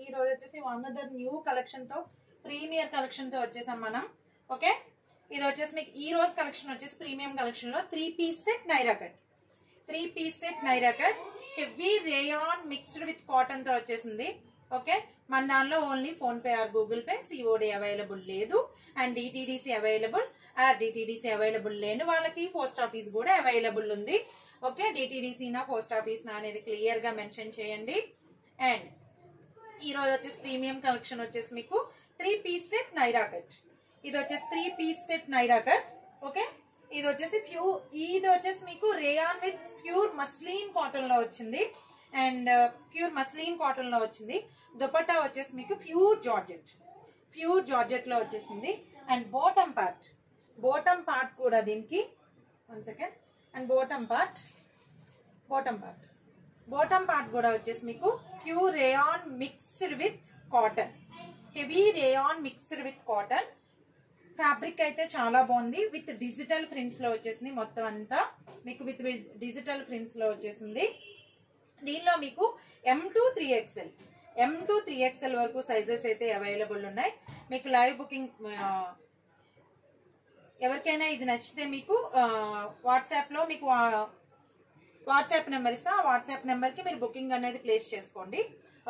ఈ రోజు వచ్చేసి అనదర్ న్యూ కలెక్షన్ తో ప్రీమియర్ కలెక్షన్ తో వచ్చేసాం మనం. ఓకే, ఇది వచ్చేసి మీకు ఈ రోజు కలెక్షన్ వచ్చేసి ప్రీమియం కలెక్షన్ లో 3 piece set Naira cut. 3 piece set Naira cut heavy rayon mixed with cotton తో వచ్చేసింది. ఓకే, మన దానిలో only PhonePe or Google pay, COD available లేదు. And DTDC available or DTDC available లేని వాళ్ళకి పోస్ట్ ఆఫీస్ కూడా అవైలబుల్ ఉంది. ఓకే, డిటిడిసి నా పోస్ట్ ఆఫీస్ నా అనేది క్లియర్ గా మెన్షన్ చేయండి. అండ్ ఈ రోజు వచ్చేసి ప్రీమియం కలెక్షన్ వచ్చేసి మీకు 3 పీస్ సెట్ నైరా కట్. ఇది వచ్చేసి 3 piece set Naira cut. Okay, ఇది వచ్చేసి మీకు rayon with pure muslin cotton లో వచ్చింది. అండ్ ప్యూర్ మస్లిన్ కాటన్ లో వచ్చింది. దుపట్టా వచ్చేసి మీకు ప్యూర్ జార్జెట్ లో వచ్చేసింది. అండ్ బాటమ్ పార్ట్ కూడా దీనికి 1 సెకండ్. అండ్ బాటమ్ పార్ట్ కూడా వచ్చేసి మీకు pure rayon mixed with cotton, heavy rayon mixed with cotton. Fabric అయితే చాలా బాగుంది. విత్ డిజిటల్ ప్రింట్స్ లో వచ్చేసింది. మొత్తం అంతా మీకు విత్ డిజిటల్ ప్రింట్స్ లో వచ్చేసింది. దీనిలో మీకు M to 3XL వరకు సైజెస్ అయితే అవైలబుల్ ఉన్నాయి. మీకు లైవ్ బుకింగ్ ఎవరికైనా ఇది నచ్చితే మీకు వాట్సాప్ లో మీకు వాట్సాప్ నెంబర్ ఇస్తా. ఆ వాట్సాప్ నెంబర్ కి మీరు బుకింగ్ అనేది ప్లేస్ చేసుకోండి.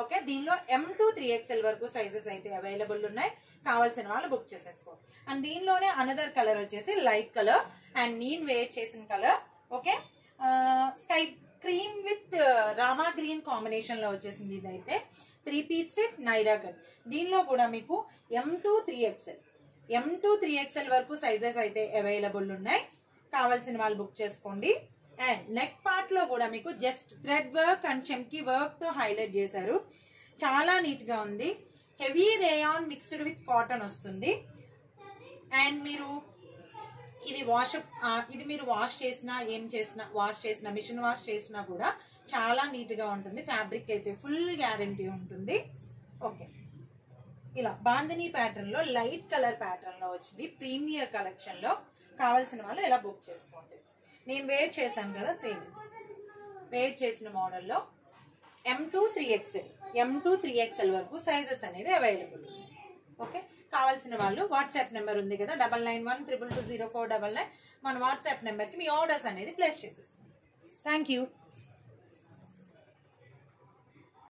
ఓకే, దీనిలో M to 3XL వరకు సైజెస్ అయితే అవైలబుల్ ఉన్నాయి. కావాల్సిన వాళ్ళు బుక్ చేసేసుకోండి. అండ్ దీనిలోనే అనదర్ కలర్ వచ్చేసి లైట్ కలర్ అండ్ నేను వేర్ చేసిన colour. Okay, sky cream with Rama green combination లో వచ్చేసింది. ఇదైతే 3 పీస్ సెట్ నైరా కట్. దీనిలో కూడా మీకు M to 3XL వరకు సైజెస్ అయితే అవైలబుల్ ఉన్నాయి. కావాల్సిన వాళ్ళు బుక్ చేసుకోండి. అండ్ నెక్ పార్ట్ లో కూడా మీకు జస్ట్ థ్రెడ్ వర్క్ అండ్ చెమ్కీ వర్క్ తో హైలైట్ చేశారు. చాలా నీట్ గా ఉంది. Heavy rayon mixed with cotton వస్తుంది. అండ్ మీరు ఇది మీరు వాష్ చేసినా మిషన్ వాష్ చేసినా కూడా చాలా నీట్ గా ఉంటుంది. ఫ్యాబ్రిక్ అయితే ఫుల్ గ్యారంటీ ఉంటుంది. ఓకే, ఇలా బాందిని ప్యాటర్న్ లో లైట్ కలర్ ప్యాటర్న్ లో వచ్చింది ప్రీమియర్ కలెక్షన్ లో. కావాల్సిన వాళ్ళు ఇలా బుక్ చేసుకోండి. నేను వేర్ చేశాను కదా, సేమ్ వేర్ చేసిన మోడల్లో M to 3XL వరకు సైజెస్ అనేవి అవైలబుల్. ఓకే, కావాల్సిన వాళ్ళు వాట్సాప్ నెంబర్ ఉంది కదా 9912220499 మన వాట్సాప్ నెంబర్ కి మీ ఆర్డర్స్ అనేది ప్లేస్ చేసేసుకోండి. Thank you.